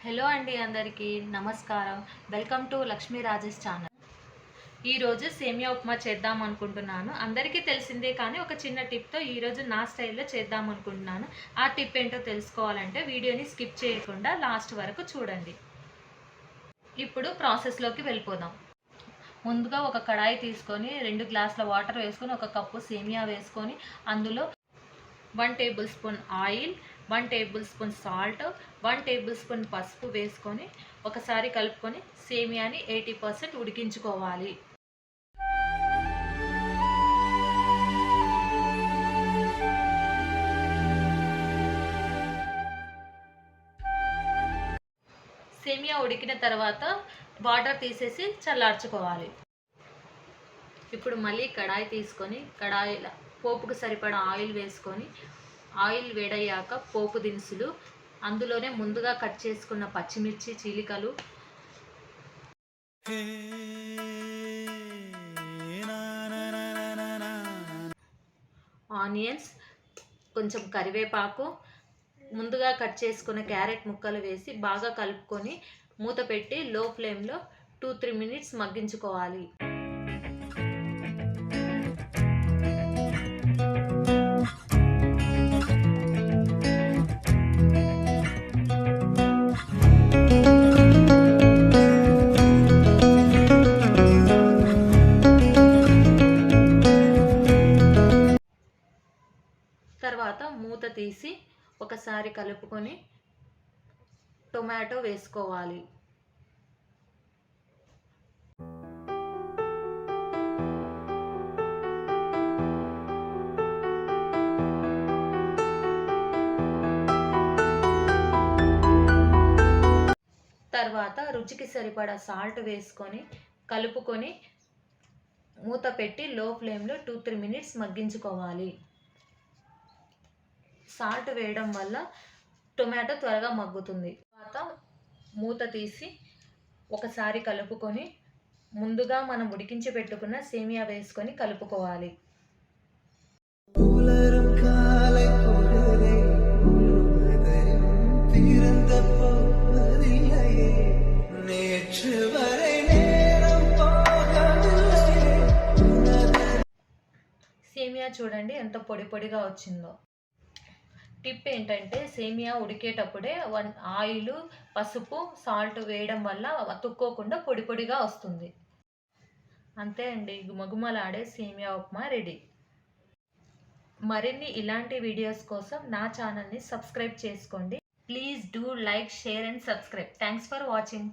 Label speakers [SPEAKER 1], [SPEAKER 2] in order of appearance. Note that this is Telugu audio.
[SPEAKER 1] హలో అండి, అందరికీ నమస్కారం. Welcome to Lakshmi Rajesh channel. ఈరోజు సేమియా ఉప్మా చేద్దాం అనుకుంటున్నాను. అందరికీ తెలిసిందే, కానీ ఒక చిన్న టిప్తో ఈరోజు నా స్టైల్లో చేద్దాం అనుకుంటున్నాను. ఆ టిప్ ఏంటో తెలుసుకోవాలంటే వీడియోని స్కిప్ చేయకుండా లాస్ట్ వరకు చూడండి. ఇప్పుడు ప్రాసెస్లోకి వెళ్ళిపోదాం. ముందుగా ఒక కడాయి తీసుకొని 2 గ్లాసుల వాటర్ వేసుకొని, ఒక కప్పు సేమియా వేసుకొని, అందులో 1 table spoon oil, 1 table spoon salt, 1 table spoon పసుపు వేసుకొని ఒకసారి కలుపుకొని సేమియాని 80% ఉడికించుకోవాలి. సేమియా ఉడికిన తర్వాత వాటర్ తీసేసి చల్లార్చుకోవాలి. ఇప్పుడు మళ్ళీ కడాయి తీసుకొని కడాయిలో పోపుకు సరిపడా ఆయిల్ వేసుకొని, ఆయిల్ వేడయ్యాక పోపు దినుసులు, అందులోనే ముందుగా కట్ చేసుకున్న పచ్చిమిర్చి చీలికలు, ఆనియన్స్, కొంచెం కరివేపాకు, ముందుగా కట్ చేసుకున్న క్యారెట్ ముక్కలు వేసి బాగా కలుపుకొని మూత పెట్టి లో ఫ్లేమ్లో 2-3 మినిట్స్ మగ్గించుకోవాలి. తర్వాత మూత తీసి ఒకసారి కలుపుకొని టొమాటో వేసుకోవాలి. తర్వాత రుచికి సరిపడా సాల్ట్ వేసుకొని కలుపుకొని మూత పెట్టి లో ఫ్లేమ్లో 2-3 మినిట్స్ మగ్గించుకోవాలి. సాల్ట్ వేయడం వల్ల టొమాటో త్వరగా మగ్గుతుంది. తర్వాత మూత తీసి ఒకసారి కలుపుకొని ముందుగా మనం ఉడికించి పెట్టుకున్న సేమియా వేసుకొని కలుపుకోవాలి. సేమియా చూడండి ఎంత పొడి పొడిగా వచ్చిందో. టిప్ ఏంటంటే సేమియా ఉడికేటప్పుడే ఆయిల్, పసుపు, సాల్ట్ వేయడం వల్ల అతుక్కోకుండా పొడి పొడిగా వస్తుంది. అంతే అండి, గుమగుమలాడే సేమియా ఉప్మా రెడీ. మరిన్ని ఇలాంటి వీడియోస్ కోసం నా ఛానల్ని సబ్స్క్రైబ్ చేసుకోండి. Please do like, share and subscribe. Thanks for watching.